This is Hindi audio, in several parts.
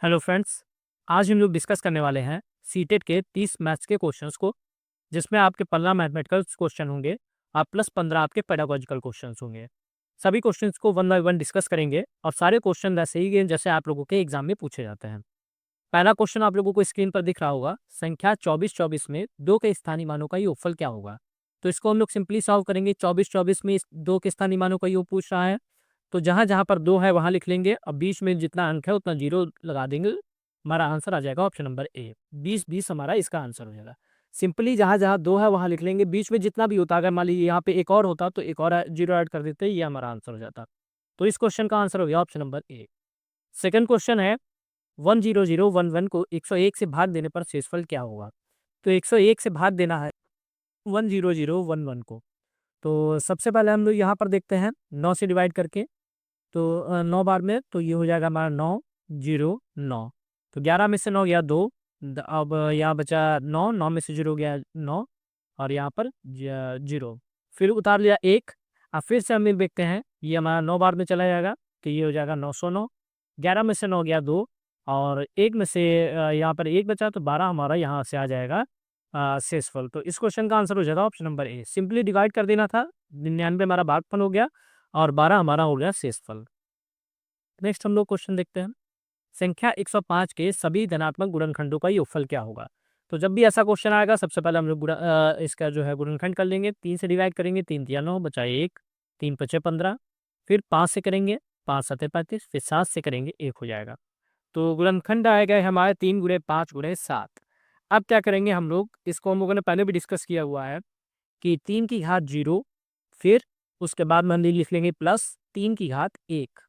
Hello friends. आज हम लोग डिस्कस करने वाले हैं सीटेट के 30 मैथ्स के क्वेश्चंस को, जिसमें आपके 15 मैथमेटिकल क्वेश्चन होंगे और प्लस 15 आपके पेडागोजिकल क्वेश्चंस होंगे। सभी क्वेश्चंस को वन बाय वन डिस्कस करेंगे और सारे क्वेश्चन वैसे ही हैं जैसे आप लोगों के एग्जाम में पूछे जाते हैं। पहला क्वेश्चन आप लोगों को स्क्रीन पर दिख रहा होगा, संख्या 24-24 में 2 के स्थानीय मानों का योगफल क्या होगा। तो इसको हम लोग सिंपली सॉल्व करेंगे। 24-24 में इस 2 के स्थानीय मानों का योग पूछ रहा है, तो जहां जहां पर 2 है वहां लिख लेंगे और बीच में जितना अंक है उतना जीरो लगा देंगे। हमारा आंसर आ जाएगा ऑप्शन नंबर ए, 20-20 हमारा इसका आंसर हो जाएगा। सिंपली जहां जहां 2 है वहां लिख लेंगे, बीच में जितना भी होता, अगर मान लीजिए यहाँ पे एक और होता तो एक और जीरो ऐड कर देते, ये हमारा आंसर हो जाता। तो इस क्वेश्चन का आंसर हो गया option number A. Second question है, 10011 को 101 से भाग देने पर शेषफल क्या होगा। तो 101 से भाग देना है 10011 को। तो सबसे पहले हम लोग यहाँ पर देखते हैं 9 से डिवाइड करके। तो 9 बार में तो ये हो जाएगा हमारा 909। तो 11 में से 9 गया 2। अब यहाँ बचा 9, 9 में से 0 गया 9 और यहाँ पर 0। फिर उतार लिया 1। अब फिर से हम लोग देखते हैं, ये हमारा 9 बार में चला जाएगा तो ये हो जाएगा 909। 11 में से 9 गया 2 और 1 में से यहाँ पर 1 बचा तो 12 हमारा यहाँ से आ जाएगा शेषफल। तो इस क्वेश्चन का आंसर हो जाएगा option number A. Simply divide कर देना था, 99 हमारा भागफल हो गया और 12 हमारा हो गया शेषफल। नेक्स्ट हम लोग क्वेश्चन देखते हैं, संख्या 105 के सभी धनात्मक गुणनखंडों का योगफल क्या होगा। तो जब भी ऐसा क्वेश्चन आएगा सबसे पहले हम लोग इसका जो है गुणनखंड कर लेंगे। 3 से डिवाइड करेंगे, 3 तिया 9 बचा 1, 3 पचे 15। फिर 5 से करेंगे, 5 सते 35। फिर 7 से करेंगे, 1 हो जाएगा। तो गुणनखंड आएगा हमारे 3 गुणे 5 गुणे 7। अब क्या करेंगे हम लोग, इसको हम लोगों ने पहले भी डिस्कस किया हुआ है कि 3 की घात 0, फिर उसके बाद मान लीजिए लिख लेंगे प्लस 3 की घात 1।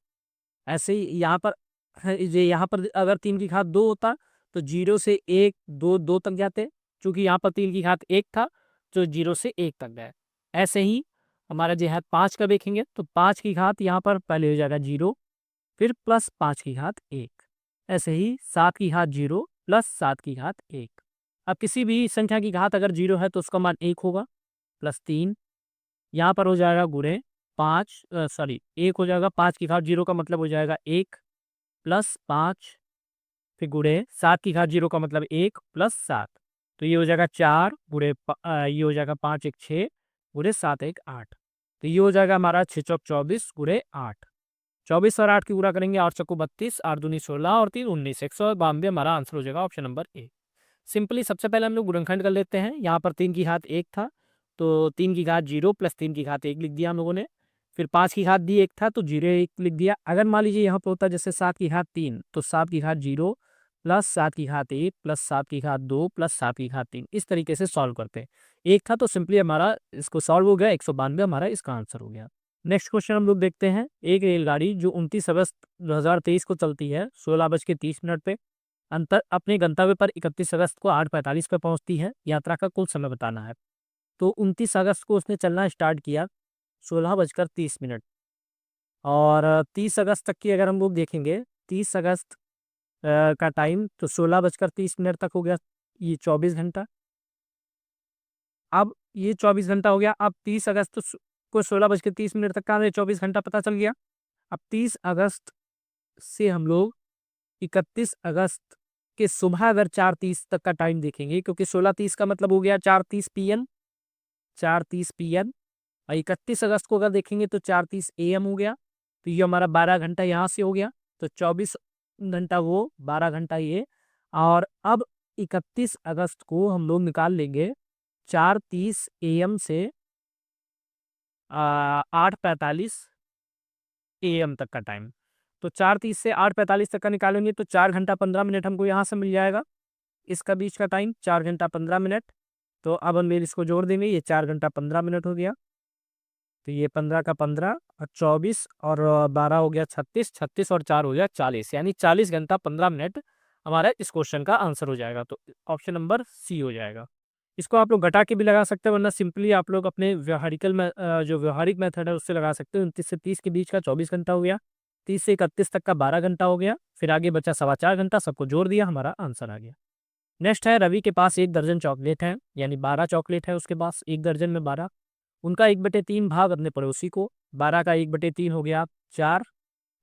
ऐसे ही यहाँ पर ये यहाँ पर अगर 3 की घात 2 होता तो 0 से 1 2 2 तक जाते। चूंकि यहाँ पर 3 की घात 1 था तो 0 से 1 तक गए। ऐसे ही हमारा जो है 5 का देखेंगे तो 5 की घात यहाँ पर पहले हो जाएगा 0, फिर प्लस 5 की घात 1। ऐसे ही 7 की घात 0 प्लस 7 की घात 1। अब किसी भी संख्या की घात अगर 0 है तो उसका मान 1 होगा, प्लस 3 यहाँ पर हो जाएगा गुणे 5, सॉरी 1 हो जाएगा। 5 की घात 0 का मतलब हो जाएगा 1 प्लस 5, फिर गुणे 7 की घात 0 का मतलब 1 प्लस 7। तो ये हो जाएगा 4 गुणे ये हो जाएगा 5 1 6 गुणे 7 1 8। तो ये हो जाएगा हमारा 6 चौक 24 गुणे 8। 24 और 8 की गुणा करेंगे, 8 चौको 32, 8 दूनी 16 और 3 19, 192 हमारा आंसर हो जाएगा ऑप्शन नंबर ए। सिंपली सबसे पहले हम लोग गुणनखंड कर लेते हैं। यहाँ पर 3 की घात 1 था तो 3 की घात 0 प्लस 3 की घात 1 लिख दिया हम लोगों ने। फिर 5 की घात भी 1 था तो 0 1 लिख दिया। अगर मान लीजिए यहाँ पे होता जैसे 7 की घात 3 तो 7 की घात 0 प्लस 7 की घात 1 प्लस 7 की घात 2 प्लस 7 की घात 3, इस तरीके से सॉल्व करते हैं। 1 था तो सिंपली हमारा इसको सॉल्व हो गया, 192 हमारा इसका आंसर हो गया। नेक्स्ट क्वेश्चन हम लोग देखते हैं, एक रेलगाड़ी जो 29 अगस्त 2023 को चलती है 16:30 पे अंतर अपने गंतव्य पर 31 अगस्त को 8:45 पर पहुंचती है। यात्रा का कुल समय बताना है। तो 29 अगस्त को उसने चलना स्टार्ट किया 16:30 और 30 अगस्त तक की अगर हम लोग देखेंगे, 30 अगस्त का टाइम तो 16:30 तक हो गया, ये 24 घंटा। अब ये 24 घंटा हो गया। अब 30 अगस्त को 16:30 तक का 24 घंटा पता चल गया। अब 30 अगस्त से हम लोग 31 अगस्त के सुबह अगर 4:30 तक का टाइम देखेंगे, क्योंकि 16:30 का मतलब हो गया 4:30 पीएम, 4:30 पीएम। और 31 अगस्त को अगर देखेंगे तो 4:30 एएम हो गया। तो ये हमारा 12 घंटा यहाँ से हो गया। तो 24 घंटा वो, 12 घंटा ये। और अब 31 अगस्त को हम लोग निकाल लेंगे 4:30 एएम से 8:45 एएम तक का टाइम। तो 4:30 से 8:45 तक का निकालेंगे तो 4 घंटा 15 मिनट हमको यहाँ से मिल जाएगा। इसका बीच का टाइम 4 घंटा 15 मिनट। तो अब हम लोग इसको जोड़ देंगे, ये 4 घंटा 15 मिनट हो गया। तो ये 15 का 15 और 24 और 12 हो गया 36, 36 और 4 हो गया 40, यानी 40 घंटा 15 मिनट हमारा इस क्वेश्चन का आंसर हो जाएगा। तो ऑप्शन नंबर सी हो जाएगा। इसको आप लोग घटा के भी लगा सकते हैं, वरना सिंपली आप लोग अपने व्यवहारिकल में जो व्यवहारिक मेथड है उससे लगा सकते हो। 29 से 30 के बीच का 24 घंटा हो गया, 30 से 31 तक का 12 घंटा हो गया, फिर आगे बचा 4.25 घंटा, सबको जोड़ दिया, हमारा आंसर आ गया। नेक्स्ट है, रवि के पास 1 दर्जन चॉकलेट है, यानी 12 चॉकलेट है उसके पास, 1 दर्जन में 12। उनका 1/3 भाग अपने पड़ोसी को, 12 का 1/3 हो गया 4,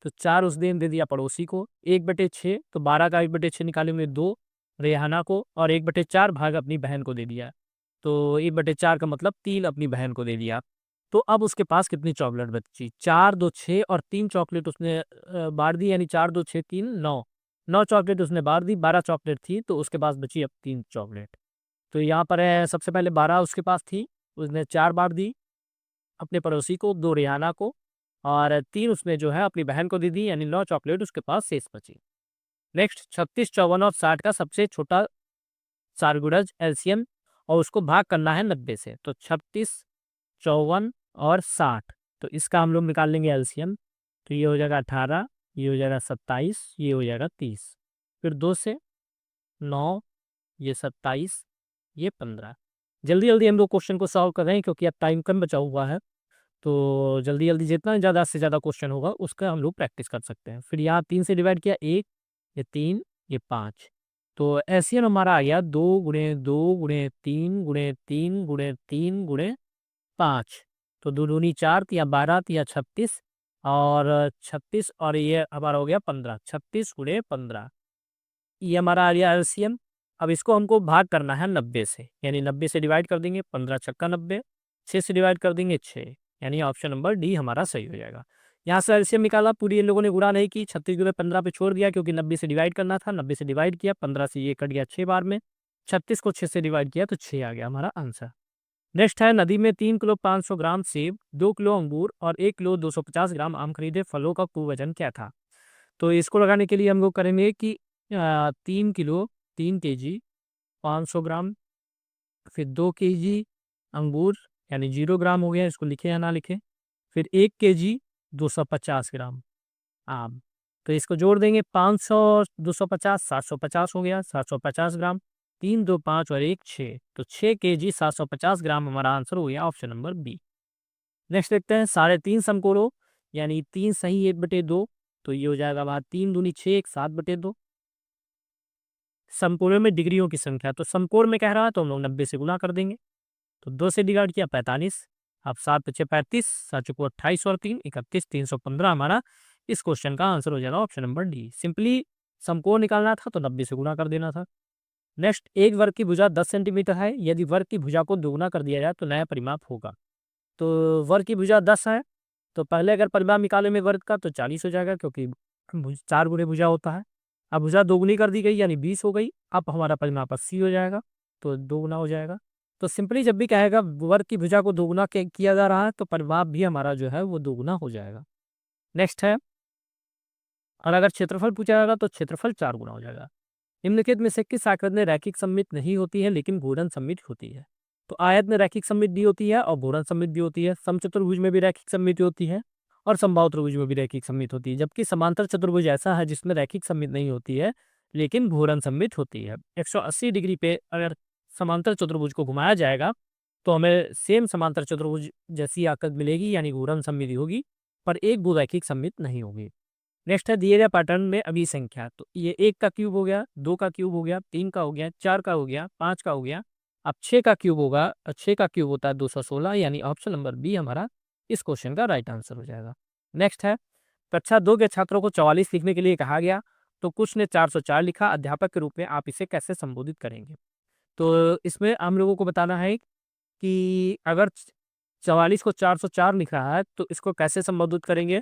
तो 4 उसने दे दिया पड़ोसी को, 1/6 तो 12 का 1/6 निकाले हुए 2 रेहाना को और 1/4 भाग अपनी बहन को दे दिया। तो 1/4 का मतलब 3 अपनी बहन को दे दिया। तो अब उसके पास कितनी चॉकलेट बची? 4, 2, 6 और 3 चॉकलेट उसने बाँट दी, यानी 4, 2, 6, 3, 9। 9 चॉकलेट उसने बाँट दी, 12 चॉकलेट थी, तो उसके पास बची अब 3 चॉकलेट। तो यहाँ पर है सबसे पहले 12 उसके पास थी, उसने 4 बाँट दी अपने पड़ोसी को, 2 रेहाना को और 3 उसने जो है अपनी बहन को दे दी, यानी 9 चॉकलेट उसके पास शेष बची। नेक्स्ट 36, 54 और 60 का सबसे छोटा सारगुड़ज एलसीएम और उसको भाग करना है 90 से। तो 36, 54 और 60, तो इसका हम लोग निकाल लेंगे एलसीएम। तो ये हो जाएगा 18, ये हो जाएगा 27, ये हो जाएगा 30। फिर 2 से 9, ये 27, ये 15। जल्दी जल्दी हम लोग क्वेश्चन को सॉल्व कर रहे हैं क्योंकि अब टाइम कम बचा हुआ है। तो जल्दी जल्दी जितना ज़्यादा से ज़्यादा क्वेश्चन होगा उसका हम लोग प्रैक्टिस कर सकते हैं। फिर यहाँ 3 से डिवाइड किया, 1, ये 3, ये 5। तो एलसीएम हमारा आ गया 2 गुणे 2 गुणे 3 गुणे 3 गुणे 3 गुणे 5। तो 2 दूनी 4, तिया 12, तिया 36 और 36 और ये हमारा हो गया 15। 36 गुणे 15, ये हमारा आ गया एलसीएम। अब इसको हमको भाग करना है 90 से, यानी 90 से डिवाइड कर देंगे, 15 छक्का 90, 6 से डिवाइड कर देंगे 6, यानी ऑप्शन नंबर डी हमारा सही हो जाएगा। यहाँ से एलसीएम निकाला, पूरी इन लोगों ने गुणा नहीं की, 36 गुणे 15 पे छोड़ दिया क्योंकि 90 से डिवाइड करना था। 90 से डिवाइड किया, 15 से ये कट गया 6 बार में, 36 को 6 से डिवाइड किया तो 6 आ गया हमारा आंसर। नेक्स्ट है, नदी में 3 किलो 500 ग्राम सेब, 2 किलो अंगूर और 1 किलो 250 ग्राम आम खरीदे, फलों का कुल वजन क्या था? तो इसको लगाने के लिए हम लोग करेंगे कि 3 किलो 3 केजी 500 ग्राम, फिर 2 केजी अंगूर यानी 0 ग्राम हो गया, इसको लिखे या ना लिखे, फिर 1 केजी 250 ग्राम आम। तो इसको जोड़ देंगे, 500 250 750 हो गया, 750 ग्राम, 3 2 5 और 1 6, तो 6 केजी 750 ग्राम हमारा आंसर हो गया ऑप्शन नंबर बी। नेक्स्ट देखते हैं, 3.5 समकोणों यानी 3 सही 1/2, तो ये हो जाएगा वहाँ 3 दूनी 6 1 7/2। समकोणों में डिग्रियों की संख्या, तो समकोण में कह रहा है तो हम लोग 90 से गुना कर देंगे। तो 2 से डिवाइड किया 45, अब 7 पचे 35, 7 चौको 28 और 3 31, 315 हमारा इस क्वेश्चन का आंसर हो जाएगा ऑप्शन नंबर डी। सिंपली समकोण निकालना था तो 90 से गुना कर देना था। नेक्स्ट, एक वर्ग की भुजा 10 सेंटीमीटर है, यदि वर्ग की भुजा को दोगुना कर दिया जाए तो नया परिमाप होगा। तो वर्ग की भुजा 10 है, तो पहले अगर परिमाप निकाले में वर्ग का तो 40 हो जाएगा क्योंकि 4 गुणे भुजा होता है। अब भुजा दोगुनी कर दी गई यानी 20 हो गई, अब हमारा परिमाप 80 हो जाएगा, तो दोगुना हो जाएगा। तो सिंपली जब भी कहेगा वर्ग की भुजा को दोगुना किया जा रहा है तो परिमाप भी हमारा जो है वो दोगुना हो जाएगा। नेक्स्ट है, और अगर क्षेत्रफल पूछा जाएगा तो क्षेत्रफल 4 गुना हो जाएगा। निम्नलिखित में से किस आकृति रैखिक सममित नहीं होती है लेकिन घूर्णन सममित होती है? तो आयत में रैखिक सममित भी होती है और घूर्णन सममित भी होती है। समचतुर्भुज में भी रैखिक सममित होती है और समबाहु त्रिभुज में भी रैखिक सममित होती है, जबकि समांतर चतुर्भुज ऐसा है जिसमें रैखिक सममित नहीं होती है लेकिन घूर्णन सममित होती है। 180 डिग्री पे अगर समांतर चतुर्भुज को घुमाया जाएगा तो हमें सेम समांतर चतुर्भुज जैसी आकृति मिलेगी, यानी घूर्णन सममित होगी, पर एक भू रैखिक सममित नहीं होगी। नेक्स्ट है, दिए गए पैटर्न में अभी संख्या, तो ये 1 का क्यूब हो गया, 2 का क्यूब हो गया, 3 का हो गया, 4 का हो गया, 5 का हो गया, अब 6 का क्यूब होगा। 6 का क्यूब होता है 216, यानी ऑप्शन नंबर बी हमारा इस क्वेश्चन का राइट आंसर हो जाएगा। नेक्स्ट है, कक्षा 2 के छात्रों को 44 लिखने के लिए कहा गया, तो कुछ ने 404 लिखा, अध्यापक के रूप में आप इसे कैसे संबोधित करेंगे? तो इसमें हम लोगों को बताना है कि अगर 44 को 404 लिख रहा है तो इसको कैसे संबोधित करेंगे?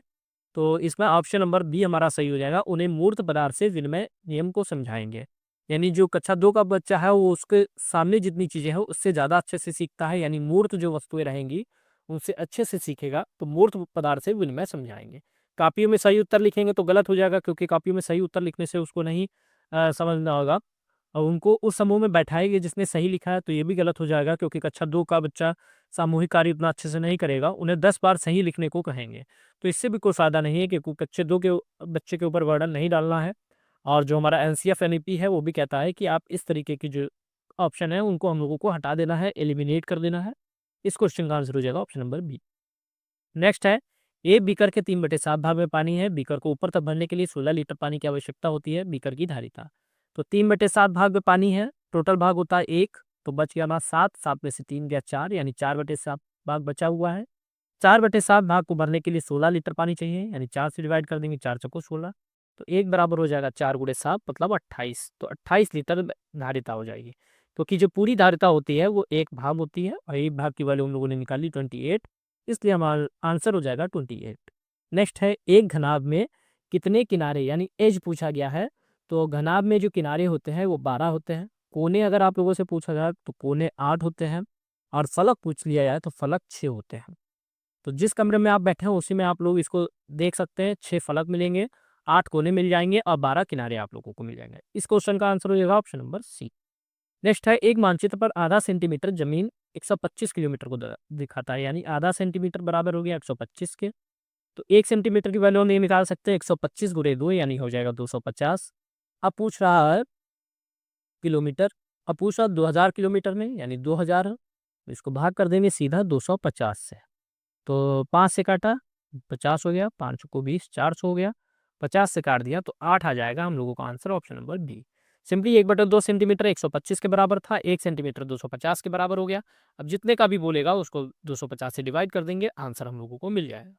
तो इसमें ऑप्शन नंबर बी हमारा सही हो जाएगा, उन्हें मूर्त पदार्थ से विनिमय नियम को समझाएंगे। यानी जो कक्षा 2 का बच्चा है वो उसके सामने जितनी चीज़ें हैं उससे ज़्यादा अच्छे से सीखता है, यानी मूर्त जो वस्तुएं रहेंगी उनसे अच्छे से सीखेगा, तो मूर्त पदार्थ से विनिमय समझाएंगे। कापियों में सही उत्तर लिखेंगे तो गलत हो जाएगा क्योंकि कापियों में सही उत्तर लिखने से उसको नहीं समझना होगा, और उनको उस समूह में बैठाएंगे जिसने सही लिखा है, तो ये भी गलत हो जाएगा क्योंकि कक्षा 2 का बच्चा सामूहिक कार्य उतना अच्छे से नहीं करेगा, उन्हें 10 बार सही लिखने को कहेंगे। तो इससे भी कोई फ़ायदा नहीं है क्योंकि कक्षा 2 के बच्चे के ऊपर बर्डन नहीं डालना है। और जो हमारा एनसीएफ एनईपी है वो भी कहता है कि आप इस तरीके की जो ऑप्शन है उनको हम लोगों को हटा देना है, एलिमिनेट कर देना है। इस क्वेश्चन का आंसर हो जाएगा ऑप्शन नंबर बी। नेक्स्ट है, एक बीकर के 3/7 भाग में पानी है, बीकर को ऊपर तक भरने के लिए 16 लीटर पानी की आवश्यकता होती है, बीकर की धारिता। तो 3/7 भाग में पानी है, टोटल भाग होता है 1, तो बच गया हमारा 7, 7 में से 3 गया 4, यानी 4/7 भाग बचा हुआ है। 4/7 भाग को भरने के लिए 16 लीटर पानी चाहिए, यानी 4 से डिवाइड कर देंगे, 4 चौको 16, तो 1 बराबर हो जाएगा 4 गुणे 7 मतलब 28, तो 28 लीटर धारिता हो जाएगी। क्योंकि जो पूरी धारिता होती है वो 1 भाग होती है और 1 भाग की वैल्यू हम लोगों ने निकाली 28, इसलिए हमारा आंसर हो जाएगा 28। नेक्स्ट है, एक घनाभ में कितने किनारे यानी एज पूछा गया है, तो घनाभ में जो किनारे होते हैं वो 12 होते हैं। कोने अगर आप लोगों से पूछा जाए तो कोने 8 होते हैं, और फलक पूछ लिया जाए तो फलक 6 होते हैं। तो जिस कमरे में आप बैठे हो उसी में आप लोग इसको देख सकते हैं, 6 फलक मिलेंगे, 8 कोने मिल जाएंगे और 12 किनारे आप लोगों को मिल जाएंगे। इस क्वेश्चन का आंसर हो जाएगा ऑप्शन नंबर सी। नेक्स्ट है, एक मानचित्र पर आधा सेंटीमीटर जमीन 125 किलोमीटर को दिखाता है, यानी आधा सेंटीमीटर बराबर हो गया 125 के, तो 1 सेंटीमीटर की वैल्यू हम ये निकाल सकते हैं 125 गुणे 2 यानी हो जाएगा 250। अब पूछ रहा है किलोमीटर, अब पूछ रहा 2000 किलोमीटर में, यानी 2000 है, तो इसको भाग कर देंगे सीधा 250 से, तो 5 से काटा 50 हो गया, 5 को 20, 400 हो गया, 50 से काट दिया तो 8 आ जाएगा हम लोगों का answer option number B. Simply 1/2 centimetre 125 के बराबर था, 1 सेंटीमीटर 250 के बराबर हो गया। अब जितने का भी बोलेगा उसको 250 से डिवाइड कर देंगे, आंसर हम लोगों को मिल जाएगा।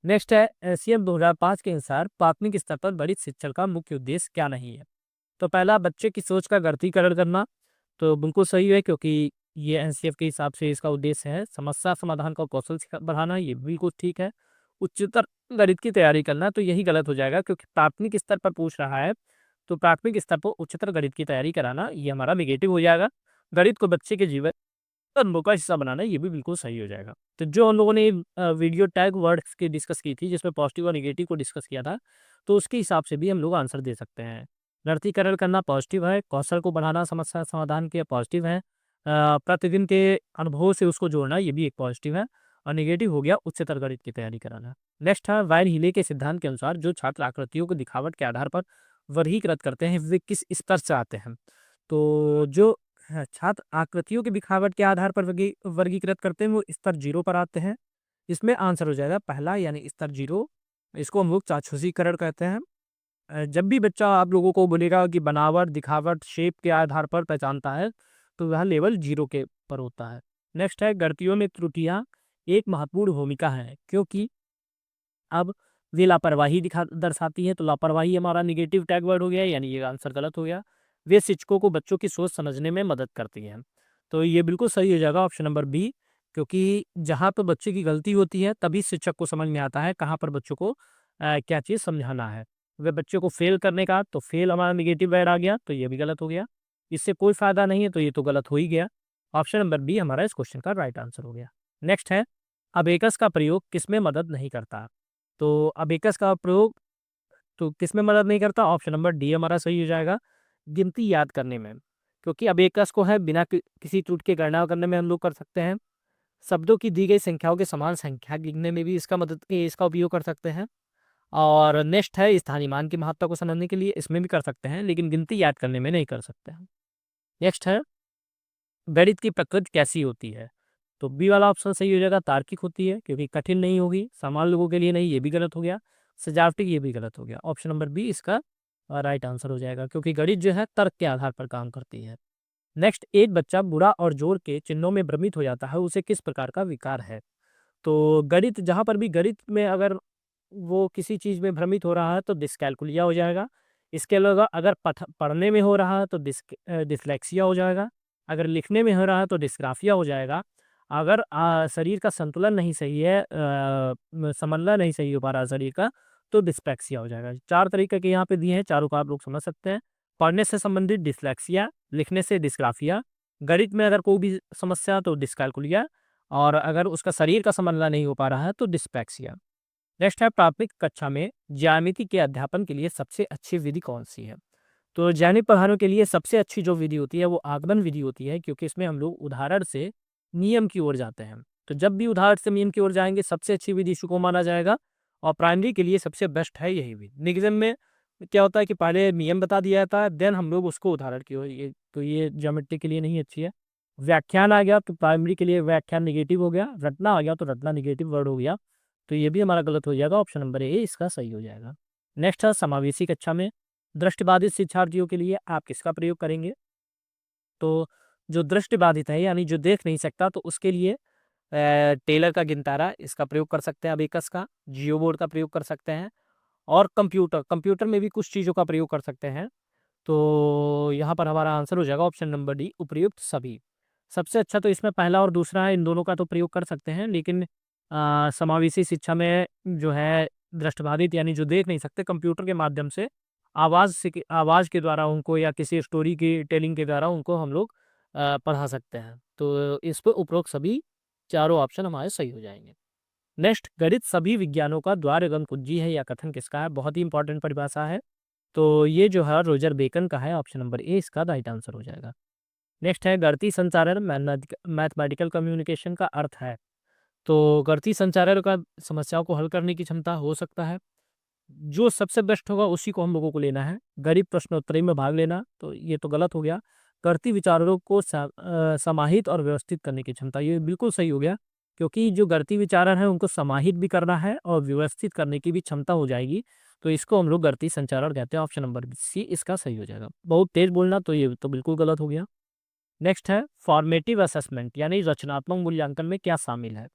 नेक्स्ट है, एसीएम 2005 के अनुसार प्राथमिक स्तर पर गणित शिक्षण का मुख्य उद्देश्य क्या नहीं है। तो पहला, बच्चे की सोच का गणितीकरण करना, तो बिल्कुल सही है, क्योंकि ये एनसीएफ के हिसाब से इसका उद्देश्य है। समस्या समाधान का कौशल बढ़ाना, ये बिल्कुल ठीक है। उच्चतर गणित की तैयारी करना, तो यही गलत हो जाएगा, क्योंकि प्राथमिक स्तर पर पूछ रहा है, तो प्राथमिक स्तर पर उच्चतर गणित की तैयारी कराना ये हमारा निगेटिव हो जाएगा। गणित को बच्चे के जीवन अनुभव का हिस्सा बनाना, ये भी बिल्कुल सही हो जाएगा। तो जो हम लोगों ने वीडियो टैग वर्ड्स की डिस्कस की थी, जिसमें पॉजिटिव और नेगेटिव को डिस्कस किया था, तो उसके हिसाब से भी हम लोग आंसर दे सकते हैं। गणितीकरण करना पॉजिटिव है, कौशल को बढ़ाना समस्या समाधान के पॉजिटिव है, प्रतिदिन के अनुभव से उसको जोड़ना ये भी एक पॉजिटिव है, और नेगेटिव हो गया उच्चतर गणित की तैयारी कराना। नेक्स्ट है, वाइन हीले के सिद्धांत के अनुसार जो छात्र आकृतियों को दिखावट के आधार पर वर्गीकृत करते हैं वे किस स्तर से आते हैं। तो जो छात्र आकृतियों की दिखावट के आधार पर वर्गीकृत करते हैं वो स्तर 0 पर आते हैं। इसमें आंसर हो जाएगा पहला, यानी स्तर 0। इसको हम लोग चाक्षुषीकरण कहते हैं। जब भी बच्चा आप लोगों को बोलेगा कि बनावट, दिखावट, शेप के आधार पर पहचानता है, तो वह लेवल 0 के पर होता है। नेक्स्ट है, गणितियों में त्रुटियां एक महत्वपूर्ण भूमिका है, क्योंकि अब वे लापरवाही दर्शाती है, तो लापरवाही हमारा निगेटिव टैग वर्ड हो गया, यानी ये आंसर गलत हो गया। वे शिक्षकों को बच्चों की सोच समझने में मदद करती हैं, तो ये बिल्कुल सही हो जाएगा ऑप्शन नंबर बी, क्योंकि जहाँ पर बच्चे की गलती होती है तभी शिक्षक को समझ में आता है कहाँ पर बच्चों को क्या चीज़ समझाना है। वे बच्चों को फेल करने का, तो फेल हमारा निगेटिव वर्ड आ गया, तो ये भी गलत हो गया। इससे कोई फायदा नहीं है, तो ये तो गलत हो ही गया। ऑप्शन नंबर बी हमारा इस क्वेश्चन का राइट आंसर हो गया। नेक्स्ट है, अबेकस का प्रयोग किसमें मदद नहीं करता। तो अबेकस का प्रयोग तो किसमें मदद नहीं करता, ऑप्शन नंबर डी हमारा सही हो जाएगा, गिनती याद करने में। क्योंकि अबेकस को है बिना किसी त्रुटि के गणना करने में हम लोग कर सकते हैं। शब्दों की दी गई संख्याओं के समान संख्या गिनने में भी इसका उपयोग कर सकते हैं। और नेक्स्ट है, स्थानीय मान की महत्ता को समझने के लिए इसमें भी कर सकते हैं, लेकिन गिनती याद करने में नहीं कर सकते हैं। नेक्स्ट है, गणित की प्रकृति कैसी होती है। तो बी वाला ऑप्शन सही हो जाएगा, तार्किक होती है, क्योंकि कठिन नहीं होगी, सामान्य लोगों के लिए नहीं, ये भी गलत हो गया। सजावटी, ये भी गलत हो गया। ऑप्शन नंबर बी इसका राइट आंसर हो जाएगा, क्योंकि गणित जो है तर्क के आधार पर काम करती है। नेक्स्ट, एक बच्चा बुरा और जोड़ के चिन्हों में भ्रमित हो जाता है, उसे किस प्रकार का विकार है। तो गणित, जहाँ पर भी गणित में अगर वो किसी चीज़ में भ्रमित हो रहा है तो डिस्कैल्कुलिया हो जाएगा। इसके अलावा अगर पढ़ने में हो रहा है तो डिसलेक्सिया हो जाएगा। अगर लिखने में हो रहा है तो डिस्ग्राफिया हो जाएगा। अगर शरीर का संतुलन नहीं सही है, समन्वय नहीं सही हो पा रहा है शरीर का, तो डिस्पैक्सिया हो जाएगा। 4 तरीके के यहाँ पे दिए हैं, चारों को आप लोग समझ सकते हैं। पढ़ने से संबंधित डिसलेक्सिया, लिखने से डिस्ग्राफिया, गणित में अगर कोई भी समस्या तो डिस्कैल्कुलिया, और अगर उसका शरीर का समन्वय नहीं हो पा रहा है तो डिस्पैक्सिया। नेक्स्ट है, प्राथमिक कक्षा में ज्यामिति के अध्यापन के लिए सबसे अच्छी विधि कौन सी है। तो ज्यामिति पढ़ाने के लिए सबसे अच्छी जो विधि होती है वो आगमन विधि होती है, क्योंकि इसमें हम लोग उदाहरण से नियम की ओर जाते हैं। तो जब भी उदाहरण से नियम की ओर जाएंगे सबसे अच्छी विधि इसी को माना जाएगा, और प्राइमरी के लिए सबसे बेस्ट है यही विधि। निगम में क्या होता है कि पहले नियम बता दिया जाता है, देन हम लोग उसको उदाहरण की ओर, तो ये ज्योमेट्री के लिए नहीं अच्छी है। व्याख्यान आ गया तो प्राइमरी के लिए व्याख्यान निगेटिव हो गया, रटना आ गया तो रटना निगेटिव वर्ड हो गया, तो ये भी हमारा गलत हो जाएगा। ऑप्शन नंबर ए इसका सही हो जाएगा। नेक्स्ट है, समावेशी कक्षा में दृष्टिबाधित शिक्षार्थियों के लिए आप किसका प्रयोग करेंगे। तो जो दृष्टिबाधित है, यानी जो देख नहीं सकता, तो उसके लिए टेलर का गिनतारा इसका प्रयोग कर सकते हैं, अबेकस का, जियो बोर्ड का प्रयोग कर सकते हैं, और कंप्यूटर में भी कुछ चीज़ों का प्रयोग कर सकते हैं। तो यहाँ पर हमारा आंसर हो जाएगा ऑप्शन नंबर डी, उपयुक्त सभी। सबसे अच्छा तो इसमें पहला और दूसरा है, इन दोनों का तो प्रयोग कर सकते हैं, लेकिन समावेशी शिक्षा में जो है दृष्टिबाधित यानी जो देख नहीं सकते, कंप्यूटर के माध्यम से आवाज़ के द्वारा उनको या किसी स्टोरी की टेलिंग के द्वारा उनको हम लोग पढ़ा सकते हैं। तो इस पर उपरोक्त सभी चारों ऑप्शन हमारे सही हो जाएंगे। नेक्स्ट, गणित सभी विज्ञानों का द्वारगम कुंजी है, या कथन किसका है? बहुत ही इंपॉर्टेंट परिभाषा है। तो ये जो है रोजर बेकन का है, ऑप्शन नंबर ए इसका राइट आंसर हो जाएगा। नेक्स्ट है, गणितीय संचारण मैथमेटिकल कम्युनिकेशन का अर्थ है। तो गणितीय संचारण का समस्याओं को हल करने की क्षमता हो सकता है, जो सबसे बेस्ट होगा उसी को हम लोगों को लेना है। गरीब प्रश्नोत्तरी में भाग लेना तो ये तो गलत हो गया। गणितीय विचारों को समाहित और व्यवस्थित करने की क्षमता, ये बिल्कुल सही हो गया, क्योंकि जो गणितीय विचारण है उनको समाहित भी करना है और व्यवस्थित करने की भी क्षमता हो जाएगी। तो इसको हम लोग गणितीय संचारण कहते हैं, ऑप्शन नंबर सी इसका सही हो जाएगा। बहुत तेज बोलना तो ये तो बिल्कुल गलत हो गया। नेक्स्ट है, फॉर्मेटिव असेसमेंट यानी रचनात्मक मूल्यांकन में क्या शामिल है?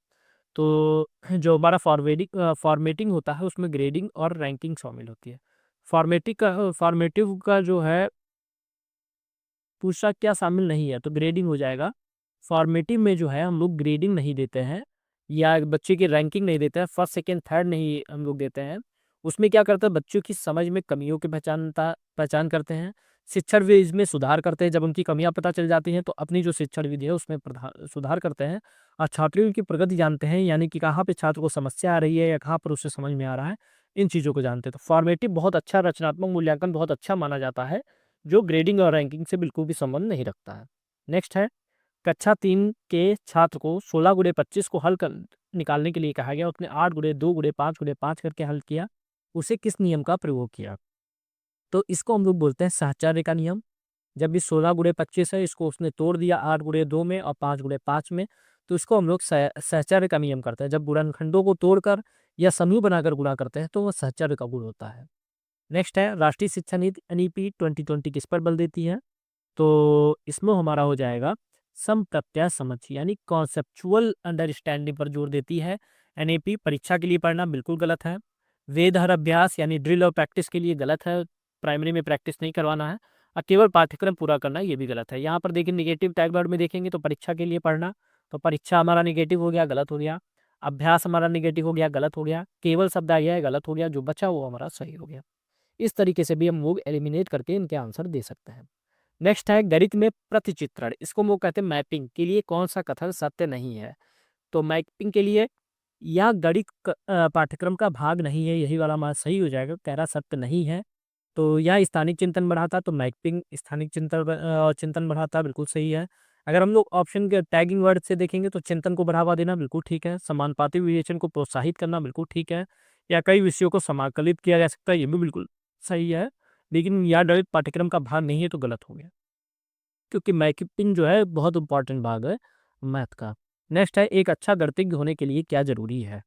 तो जो हमारा फॉर्मेटिंग होता है उसमें ग्रेडिंग और रैंकिंग शामिल होती है। फॉर्मेटिव का जो है पूछा क्या शामिल नहीं है, तो ग्रेडिंग हो जाएगा। फॉर्मेटिव में जो है हम लोग ग्रेडिंग नहीं देते हैं या बच्चे की रैंकिंग नहीं देते हैं, फर्स्ट सेकंड थर्ड नहीं हम लोग देते हैं। उसमें क्या करते हैं, बच्चों की समझ में कमियों की पहचान करते हैं, शिक्षण विधि में सुधार करते हैं। जब उनकी कमियां पता चल जाती हैं तो अपनी जो शिक्षण विधि है उसमें सुधार करते हैं, और छात्रों की प्रगति जानते हैं, यानी कि कहाँ पे छात्र को समस्या आ रही है या कहाँ पर उसे समझ में आ रहा है, इन चीज़ों को जानते हैं। तो फॉर्मेटिव बहुत अच्छा, रचनात्मक मूल्यांकन बहुत अच्छा माना जाता है, जो ग्रेडिंग और रैंकिंग से बिल्कुल भी संबंध नहीं रखता है। नेक्स्ट है, कक्षा 3 के छात्र को 16 गुणे 25 को निकालने के लिए कहा गया, उसने 8 गुणे 2 गुणे 5 गुणे 5 करके हल किया, उसे किस नियम का प्रयोग किया? तो इसको हम लोग बोलते हैं साहचर्य का नियम। जब भी 16 गुणे 25 है, इसको उसने तोड़ दिया 8 गुणे 2 में और 5 गुणे 5 में, तो इसको हम लोग सहचर्य का नियम करते हैं। जब गुणनखंडों को तोड़कर या समूह बनाकर गुणा करते हैं तो वह सहचर्य का गुण होता है। नेक्स्ट है, राष्ट्रीय शिक्षा नीति एनईपी 2020 किस पर बल देती है? तो इसमें हमारा हो जाएगा समप्रत्यय समझ, यानी कॉन्सेप्चुअल अंडरस्टैंडिंग पर जोर देती है। एनईपी परीक्षा के लिए पढ़ना बिल्कुल गलत है। वेदहर अभ्यास यानी ड्रिल और प्रैक्टिस के लिए गलत है, प्राइमरी में प्रैक्टिस नहीं करवाना है। और केवल पाठ्यक्रम पूरा करना, ये भी गलत है। यहाँ पर देखिए निगेटिव टैग वर्ड में देखेंगे तो परीक्षा के लिए पढ़ना, तो परीक्षा हमारा निगेटिव हो गया, गलत हो गया। अभ्यास हमारा निगेटिव हो गया, गलत हो गया। केवल शब्द आ गया है, गलत हो गया। जो बचा वो हमारा सही हो गया। इस तरीके से भी हम लोग एलिमिनेट करके इनके आंसर दे सकते हैं। नेक्स्ट है, गणित में प्रतिचित्रण, इसको हम लोग कहते हैं मैपिंग, के लिए कौन सा कथन सत्य नहीं है? तो मैपिंग के लिए, या गणित पाठ्यक्रम का भाग नहीं है, यही वाला हमारा सही हो जाएगा, कह रहा सत्य नहीं है। तो यह स्थानिक चिंतन बढ़ाता, तो मैपिंग स्थानिक चिंतन बढ़ाता, बिल्कुल सही है। अगर हम लोग ऑप्शन के टैगिंग वर्ड से देखेंगे तो चिंतन को बढ़ावा देना बिल्कुल ठीक है, समानुपाती विवेचन को प्रोत्साहित करना बिल्कुल ठीक है, या कई विषयों को समाकलित किया जा सकता है, ये भी बिल्कुल सही है। लेकिन यह गणित पाठ्यक्रम का भाग नहीं है तो गलत हो गया, क्योंकि मैपिंग जो है बहुत इंपॉर्टेंट भाग है मैथ का। नेक्स्ट है, एक अच्छा गणितज्ञ होने के लिए क्या जरूरी है?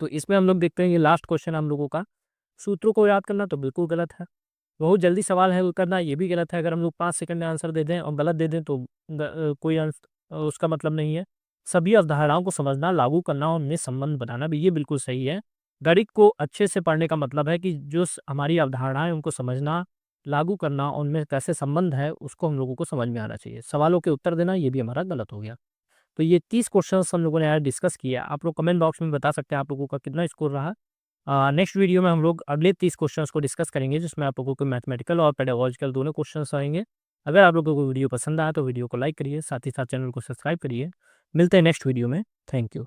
तो इसमें हम लोग देखते हैं, ये लास्ट क्वेश्चन हम लोगों का, सूत्रों को याद करना तो बिल्कुल गलत है। बहुत जल्दी सवाल है करना, ये भी गलत है। अगर हम लोग 5 सेकंड में आंसर दे दें और गलत दे दें तो कोई उसका मतलब नहीं है। सभी अवधारणाओं को समझना, लागू करना और उनमें संबंध बनाना भी, ये बिल्कुल सही है। गणित को अच्छे से पढ़ने का मतलब है कि जो हमारी अवधारणाएं उनको समझना, लागू करना, उनमें कैसे संबंध है उसको हम लोगों को समझ में आना चाहिए। सवालों के उत्तर देना ये भी हमारा गलत हो गया। तो ये 30 क्वेश्चन हम लोगों ने आज डिस्कस किया। आप लोग कमेंट बॉक्स में बता सकते हैं आप लोगों का कितना स्कोर रहा। नेक्स्ट वीडियो में हम लोग अगले 30 क्वेश्चंस को डिस्कस करेंगे, जिसमें आप लोगों को मैथमेटिकल और पेडागोजिकल दोनों क्वेश्चंस आएंगे। अगर आप लोगों को वीडियो पसंद आया तो वीडियो को लाइक करिए, साथ ही साथ चैनल को सब्सक्राइब करिए। मिलते हैं नेक्स्ट वीडियो में। Thank you.